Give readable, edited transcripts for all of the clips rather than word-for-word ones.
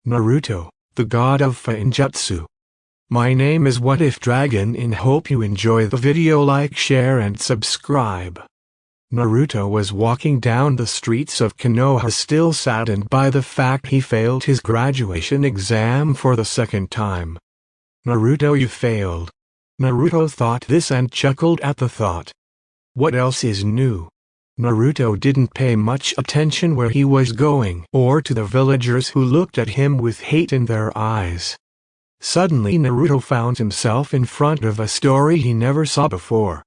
Naruto, the god of Fuinjutsu. My name is What If Dragon and hope you enjoy the video. Like, share and subscribe. Naruto was walking down the streets of Konoha still saddened by the fact he failed his graduation exam for the second time. Naruto, you failed. Naruto thought this and chuckled at the thought. What else is new? Naruto didn't pay much attention where he was going or to the villagers who looked at him with hate in their eyes. Suddenly Naruto found himself in front of a story he never saw before.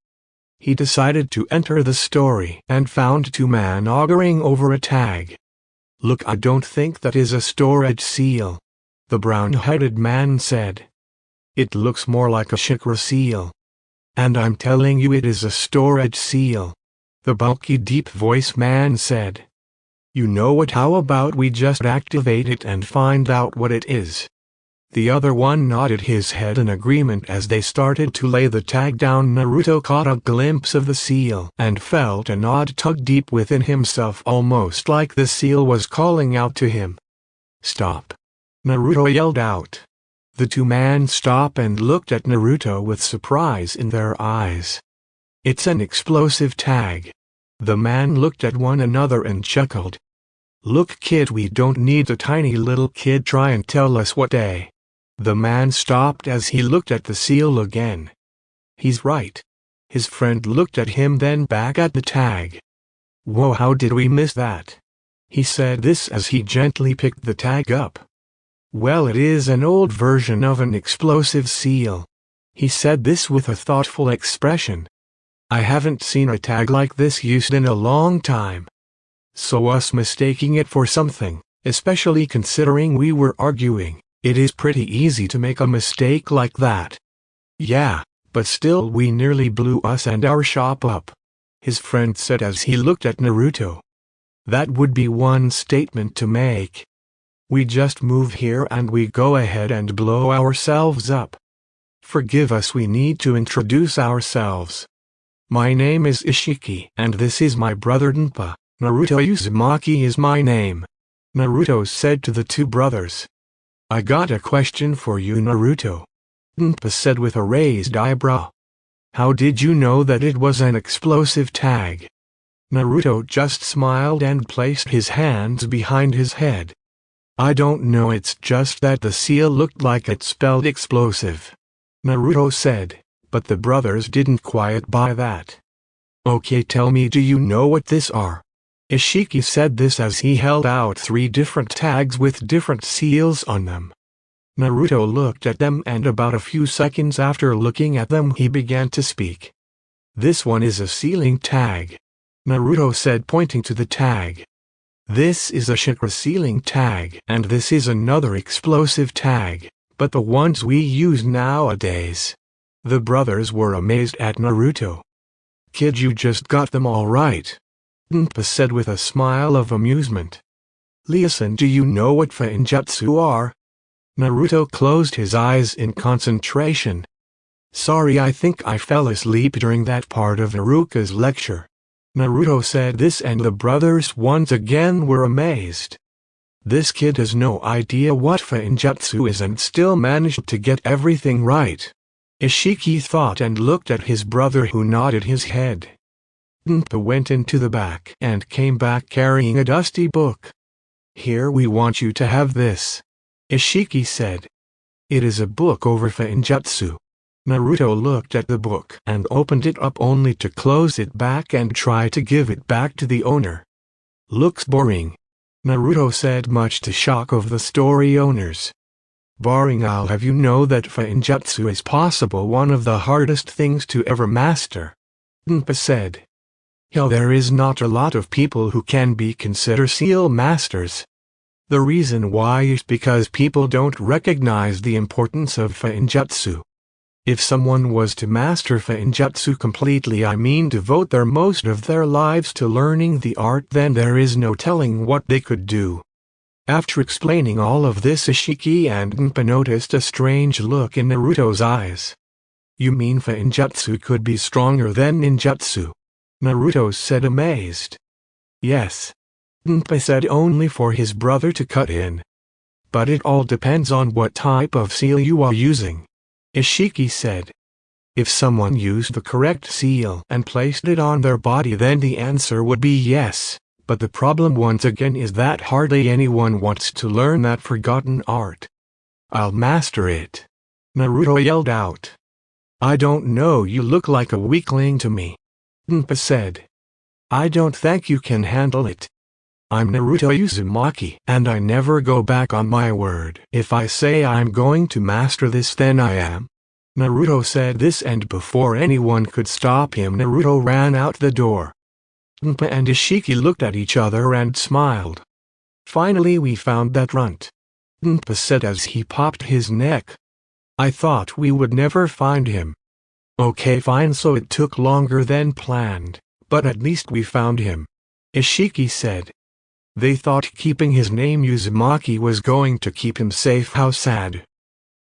He decided to enter the story and found two men arguing over a tag. "Look, I don't think that is a storage seal," the brown-headed man said. "It looks more like a chakra seal." "And I'm telling you it is a storage seal," the bulky deep-voiced man said. "You know what, how about we just activate it and find out what it is?" The other one nodded his head in agreement as they started to lay the tag down. Naruto caught a glimpse of the seal and felt an odd tug deep within himself, almost like the seal was calling out to him. "Stop!" Naruto yelled out. The two men stopped and looked at Naruto with surprise in their eyes. "It's an explosive tag." The man looked at one another and chuckled. "Look, kid, we don't need a tiny little kid try and tell us what day." The man stopped as he looked at the seal again. "He's right." His friend looked at him, then back at the tag. "Whoa, how did we miss that?" He said this as he gently picked the tag up. "Well, it is an old version of an explosive seal." He said this with a thoughtful expression. "I haven't seen a tag like this used in a long time. So us mistaking it for something, especially considering we were arguing, it is pretty easy to make a mistake like that." "Yeah, but still we nearly blew us and our shop up," his friend said as he looked at Naruto. "That would be one statement to make. We just move here and we go ahead and blow ourselves up. Forgive us, we need to introduce ourselves. My name is Ishiki and this is my brother Npa. Naruto Uzumaki is my name," Naruto said to the two brothers. "I got a question for you, Naruto," Npa said with a raised eyebrow. "How did you know that it was an explosive tag?" Naruto just smiled and placed his hands behind his head. "I don't know, it's just that the seal looked like it spelled explosive," Naruto said, but the brothers didn't quite buy that. "Okay, tell me, do you know what these are?" Ishiki said this as he held out 3 different tags with different seals on them. Naruto looked at them and about a few seconds after looking at them he began to speak. "This one is a sealing tag," Naruto said, pointing to the tag. "This is a chakra sealing tag and this is another explosive tag, but the ones we use nowadays." The brothers were amazed at Naruto. "Kid, you just got them all right," Npa said with a smile of amusement. "Listen, do you know what Fuinjutsu are?" Naruto closed his eyes in concentration. "Sorry, I think I fell asleep during that part of Iruka's lecture." Naruto said this and the brothers once again were amazed. This kid has no idea what Fuinjutsu is and still managed to get everything right, Ishiki thought and looked at his brother who nodded his head. Npa went into the back and came back carrying a dusty book. "Here, we want you to have this," Ishiki said. "It is a book over Fuinjutsu." Naruto looked at the book and opened it up only to close it back and try to give it back to the owner. "Looks boring," Naruto said, much to shock of the story owners. "Boring? I'll have you know that Fuinjutsu is possible one of the hardest things to ever master," Npa said. "Hell, there is not a lot of people who can be considered seal masters. The reason why is because people don't recognize the importance of Fuinjutsu. If someone was to master Fuinjutsu completely, I mean devote most of their lives to learning the art, then there is no telling what they could do." After explaining all of this, Ishiki and Npa noticed a strange look in Naruto's eyes. "You mean Fuinjutsu could be stronger than ninjutsu?" Naruto said, amazed. "Yes," Npa said, only for his brother to cut in. But it all depends on what type of seal you are using, Ishiki said. If someone used the correct seal and placed it on their body, then the answer would be yes. But the problem once again is that hardly anyone wants to learn that forgotten art. I'll master it, Naruto yelled out. I don't know, you look like a weakling to me, Gunpa said. I don't think you can handle it. I'm Naruto Uzumaki, and I never go back on my word. If I say I'm going to master this, then I am. Naruto said this, and before anyone could stop him, Naruto ran out the door. Gunpa and Ishiki looked at each other and smiled. Finally we found that runt, Gunpa said as he popped his neck. I thought we would never find him. Okay, fine, so it took longer than planned, but at least we found him, Ishiki said. They thought keeping his name Uzumaki was going to keep him safe. How sad.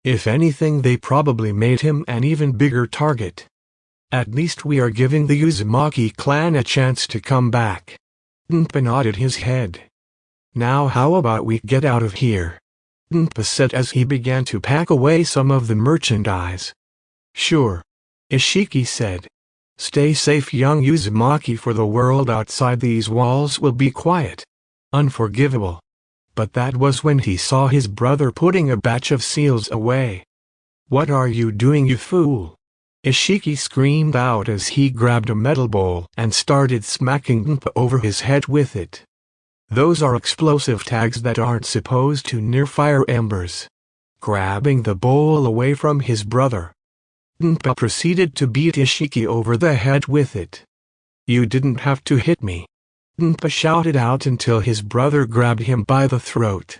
If anything, they probably made him an even bigger target. At least we are giving the Uzumaki clan a chance to come back. Gunpa nodded his head. Now how about we get out of here? Gunpa said as he began to pack away some of the merchandise. Sure, Ishiki said. Stay safe, young Uzumaki, for the world outside these walls will be quiet. Unforgivable. But that was when he saw his brother putting a batch of seals away. What are you doing, you fool? Ishiki screamed out as he grabbed a metal bowl and started smacking Gunpa over his head with it. Those are explosive tags that aren't supposed to near fire embers. Grabbing the bowl away from his brother, Gunpa proceeded to beat Ishiki over the head with it. You didn't have to hit me, Gunpa shouted out until his brother grabbed him by the throat.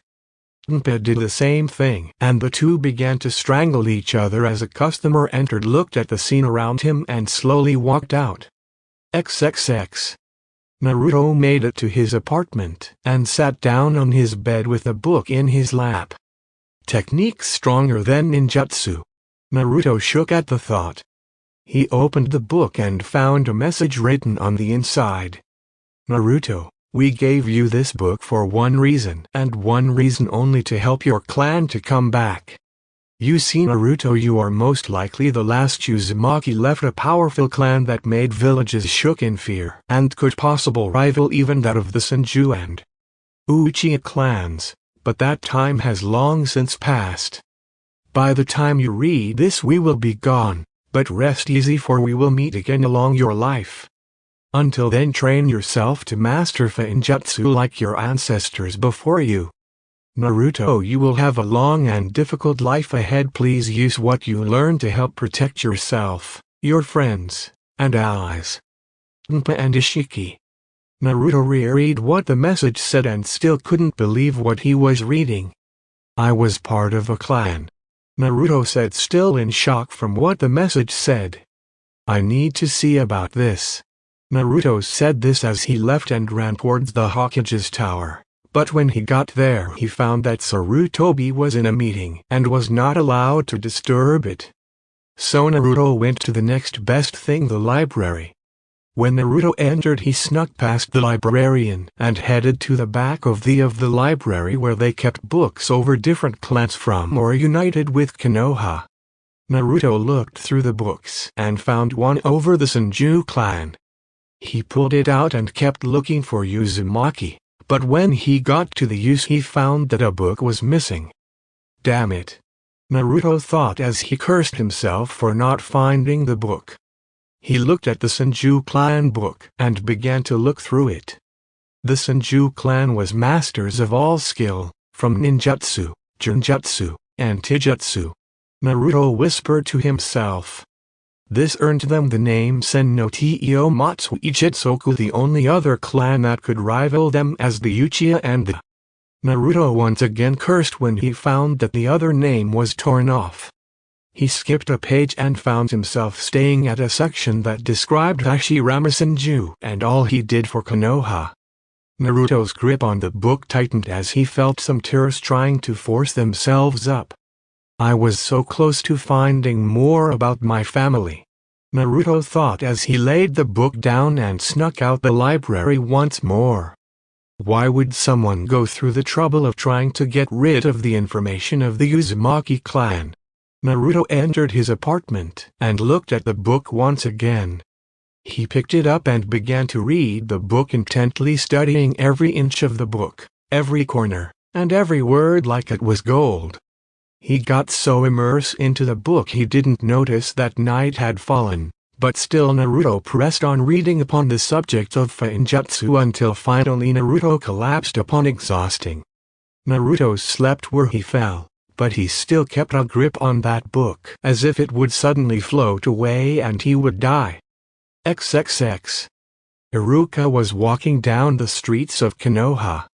Gunpa did the same thing, and the two began to strangle each other as a customer entered, looked at the scene around him, and slowly walked out. XXX. Naruto made it to his apartment and sat down on his bed with a book in his lap. Techniques stronger than ninjutsu. Naruto shook at the thought. He opened the book and found a message written on the inside. Naruto, we gave you this book for one reason, and one reason only: to help your clan to come back. You see, Naruto, you are most likely the last Uzumaki left, a powerful clan that made villages shook in fear and could possibly rival even that of the Senju and Uchiha clans, but that time has long since passed. By the time you read this, we will be gone, but rest easy, for we will meet again along your life. Until then, train yourself to master Fuinjutsu like your ancestors before you. Naruto, you will have a long and difficult life ahead. Please use what you learn to help protect yourself, your friends, and allies. Gunpa and Ishiki. Naruto reread what the message said and still couldn't believe what he was reading. I was part of a clan, Naruto said, still in shock from what the message said. I need to see about this. Naruto said this as he left and ran towards the Hokage's tower, but when he got there he found that Sarutobi was in a meeting and was not allowed to disturb it. So Naruto went to the next best thing, the library. When Naruto entered, he snuck past the librarian and headed to the back of the library, where they kept books over different clans from or united with Konoha. Naruto looked through the books and found one over the Senju clan. He pulled it out and kept looking for Uzumaki, but when he got to the use, he found that a book was missing. Damn it, Naruto thought as he cursed himself for not finding the book. He looked at the Senju clan book and began to look through it. The Senju clan was masters of all skill, from ninjutsu, genjutsu, and taijutsu. Naruto whispered to himself. This earned them the name Sen no Teo Matsu Ichitsoku, the only other clan that could rival them as the Uchiha and the. Naruto once again cursed when he found that the other name was torn off. He skipped a page and found himself staying at a section that described Hashirama Senju and all he did for Konoha. Naruto's grip on the book tightened as he felt some tears trying to force themselves up. I was so close to finding more about my family, Naruto thought as he laid the book down and snuck out the library once more. Why would someone go through the trouble of trying to get rid of the information of the Uzumaki clan? Naruto entered his apartment and looked at the book once again. He picked it up and began to read the book, intently studying every inch of the book, every corner, and every word like it was gold. He got so immersed into the book he didn't notice that night had fallen, but still Naruto pressed on reading upon the subject of Fuinjutsu until finally Naruto collapsed upon exhausting. Naruto slept where he fell, but he still kept a grip on that book as if it would suddenly float away and he would die. XXX. Iruka was walking down the streets of Konoha.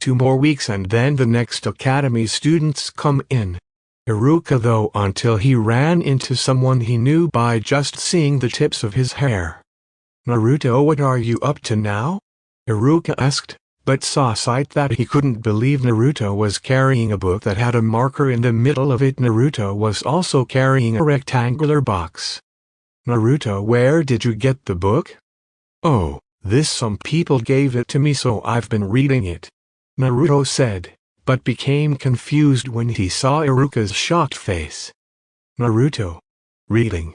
2 more weeks and then the next academy students come in. Iruka though until he ran into someone he knew by just seeing the tips of his hair. "Naruto, what are you up to now?" Iruka asked, but saw sight that he couldn't believe Naruto was carrying a book that had a marker in the middle of it. Naruto was also carrying a rectangular box. "Naruto, where did you get the book?" "Oh, some people gave it to me so I've been reading it," Naruto said, but became confused when he saw Iruka's shocked face. "Naruto? Reading?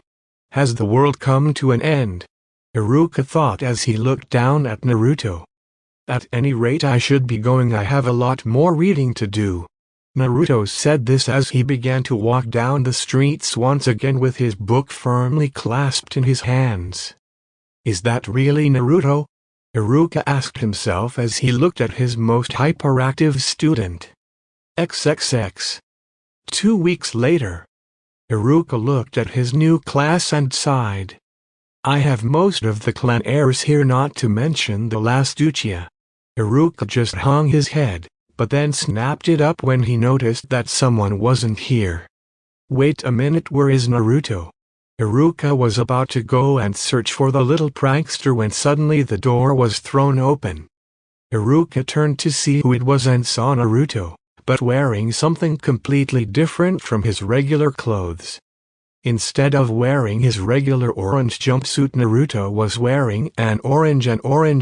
Has the world come to an end?" Iruka thought as he looked down at Naruto. "At any rate I should be going, I have a lot more reading to do." Naruto said this as he began to walk down the streets once again with his book firmly clasped in his hands. "Is that really Naruto?" Iruka asked himself as he looked at his most hyperactive student. XXX. 2 weeks later. Iruka looked at his new class and sighed. "I have most of the clan heirs here, not to mention the last Uchiha." Iruka just hung his head, but then snapped it up when he noticed that someone wasn't here. "Wait a minute, where is Naruto?" Iruka was about to go and search for the little prankster when suddenly the door was thrown open. Iruka turned to see who it was and saw Naruto, but wearing something completely different from his regular clothes. Instead of wearing his regular orange jumpsuit, Naruto was wearing an orange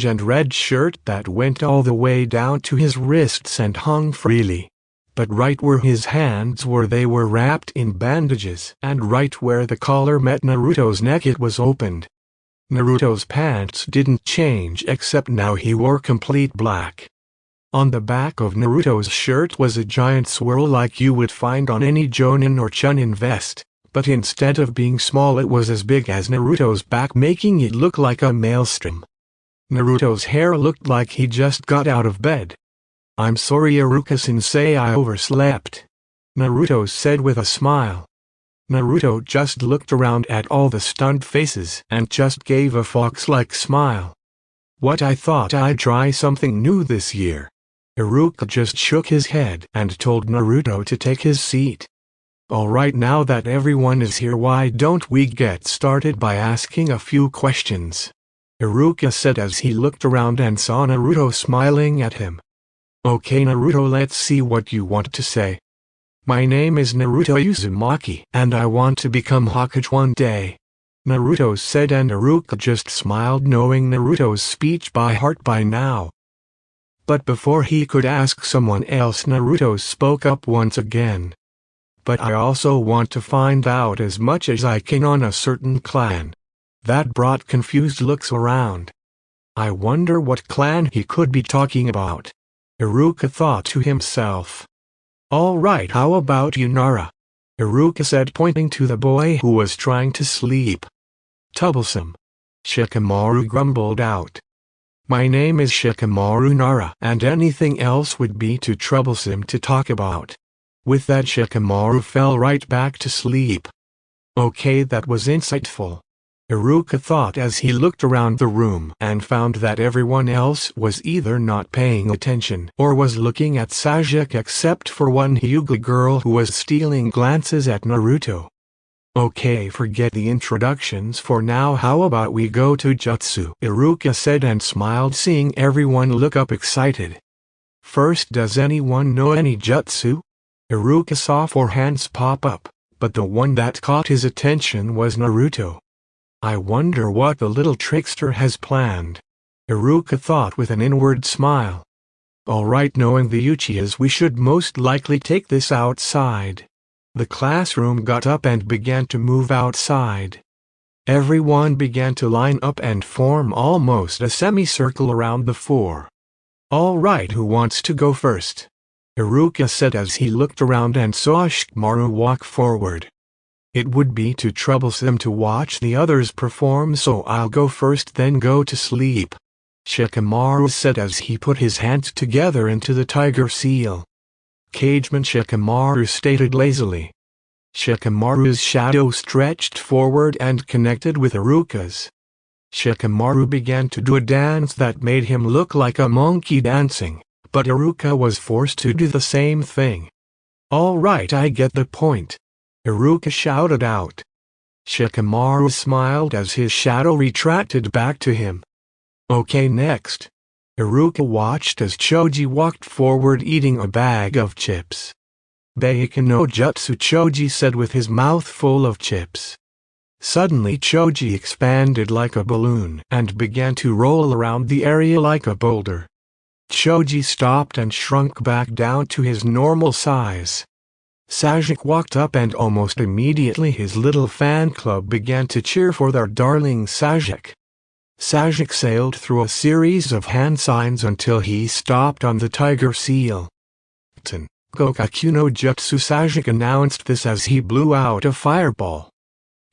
and red shirt that went all the way down to his wrists and hung freely. But right where his hands were, they were wrapped in bandages, and right where the collar met Naruto's neck, it was opened. Naruto's pants didn't change, except now he wore complete black. On the back of Naruto's shirt was a giant swirl like you would find on any Jonin or Chunin vest, but instead of being small it was as big as Naruto's back, making it look like a maelstrom. Naruto's hair looked like he just got out of bed. "I'm sorry Iruka-sensei, I overslept," Naruto said with a smile. Naruto just looked around at all the stunned faces and just gave a fox-like smile. "What, I thought I'd try something new this year." Iruka just shook his head and told Naruto to take his seat. "Alright, now that everyone is here, why don't we get started by asking a few questions?" Iruka said as he looked around and saw Naruto smiling at him. "Okay Naruto, let's see what you want to say." "My name is Naruto Uzumaki, and I want to become Hokage one day," Naruto said, and Iruka just smiled, knowing Naruto's speech by heart by now. But before he could ask someone else, Naruto spoke up once again. "But I also want to find out as much as I can on a certain clan." That brought confused looks around. I wonder what clan he could be talking about, Iruka thought to himself. "All right, how about you, Nara?" Iruka said, pointing to the boy who was trying to sleep. "Troublesome," Shikamaru grumbled out. "My name is Shikamaru Nara, and anything else would be too troublesome to talk about." With that, Shikamaru fell right back to sleep. Okay, that was insightful, Iruka thought as he looked around the room and found that everyone else was either not paying attention or was looking at Sasuke, except for one Hyuga girl who was stealing glances at Naruto. "Okay, forget the introductions for now, how about we go to Jutsu?" Iruka said and smiled, seeing everyone look up excited. "First, does anyone know any Jutsu?" Iruka saw 4 hands pop up, but the one that caught his attention was Naruto. "I wonder what the little trickster has planned," Iruka thought with an inward smile. Alright, knowing the Uchihas, we should most likely take this outside. The classroom got up and began to move outside. Everyone began to line up and form almost a semicircle around the four. Alright, who wants to go first? Iruka said as he looked around and saw Shikamaru walk forward. It would be too troublesome to watch the others perform, so I'll go first, then go to sleep, Shikamaru said as he put his hands together into the tiger seal. Cageman, Shikamaru stated lazily. Shikamaru's shadow stretched forward and connected with Iruka's. Shikamaru began to do a dance that made him look like a monkey dancing, but Iruka was forced to do the same thing. Alright, I get the point, Iruka shouted out. Shikamaru smiled as his shadow retracted back to him. Okay, next. Iruka watched as Choji walked forward eating a bag of chips. Bacon no jutsu, Choji said with his mouth full of chips. Suddenly Choji expanded like a balloon and began to roll around the area like a boulder. Choji stopped and shrunk back down to his normal size. Sajik walked up and almost immediately his little fan club began to cheer for their darling Sajik. Sajik sailed through a series of hand signs until he stopped on the tiger seal. Gokaku no jutsu, Sajik announced this as he blew out a fireball.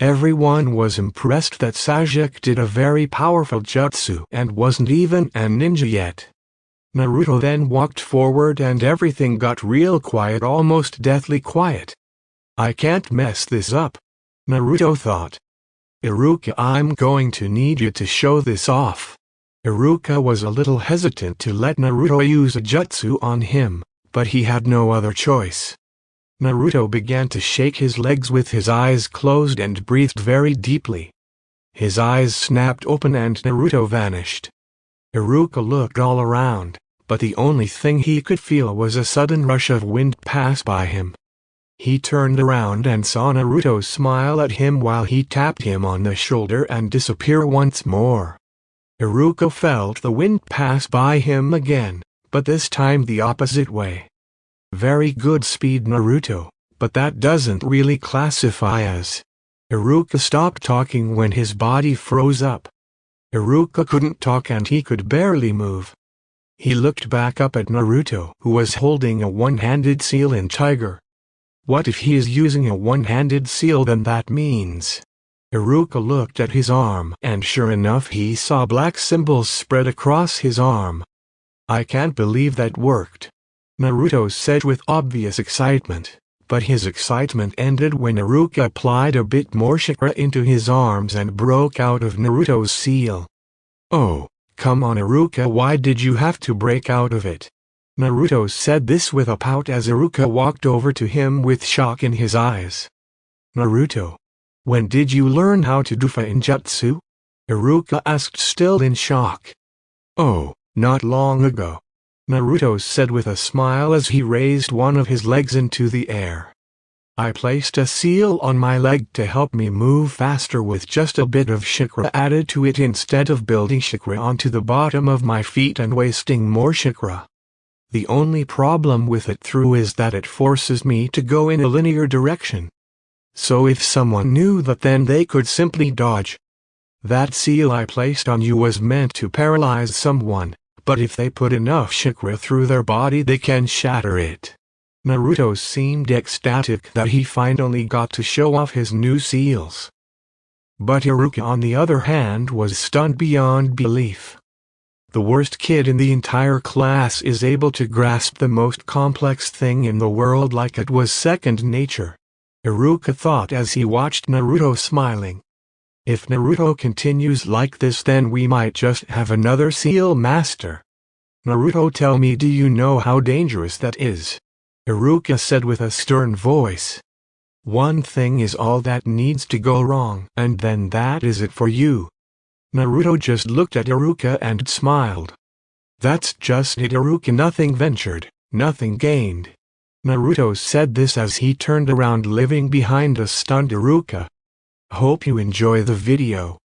Everyone was impressed that Sajik did a very powerful jutsu and wasn't even a ninja yet. Naruto then walked forward and everything got real quiet, almost deathly quiet. I can't mess this up, Naruto thought. Iruka, I'm going to need you to show this off. Iruka was a little hesitant to let Naruto use a jutsu on him, but he had no other choice. Naruto began to shake his legs with his eyes closed and breathed very deeply. His eyes snapped open and Naruto vanished. Iruka looked all around, but the only thing he could feel was a sudden rush of wind pass by him. He turned around and saw Naruto smile at him while he tapped him on the shoulder and disappear once more. Iruka felt the wind pass by him again, but this time the opposite way. Very good speed, Naruto, but that doesn't really classify as. Iruka stopped talking when his body froze up. Iruka couldn't talk and he could barely move. He looked back up at Naruto, who was holding a one-handed seal in tiger. What if he is using a one-handed seal? Then that means. Iruka looked at his arm and sure enough he saw black symbols spread across his arm. I can't believe that worked, Naruto said with obvious excitement, but his excitement ended when Iruka applied a bit more chakra into his arms and broke out of Naruto's seal. Oh, come on Iruka, why did you have to break out of it? Naruto said this with a pout as Iruka walked over to him with shock in his eyes. Naruto, when did you learn how to do Fuinjutsu? Iruka asked, still in shock. Oh, not long ago, Naruto said with a smile as he raised one of his legs into the air. I placed a seal on my leg to help me move faster with just a bit of chakra added to it instead of building chakra onto the bottom of my feet and wasting more chakra. The only problem with it through is that it forces me to go in a linear direction. So if someone knew that, then they could simply dodge. That seal I placed on you was meant to paralyze someone, but if they put enough chakra through their body they can shatter it. Naruto seemed ecstatic that he finally got to show off his new seals. But Iruka on the other hand was stunned beyond belief. The worst kid in the entire class is able to grasp the most complex thing in the world like it was second nature, Iruka thought as he watched Naruto smiling. If Naruto continues like this, then we might just have another seal master. Naruto, tell me, do you know how dangerous that is? Iruka said with a stern voice. One thing is all that needs to go wrong, and then that is it for you. Naruto just looked at Iruka and smiled. That's just it, Iruka, nothing ventured, nothing gained. Naruto said this as he turned around, leaving behind a stunned Iruka. Hope you enjoy the video.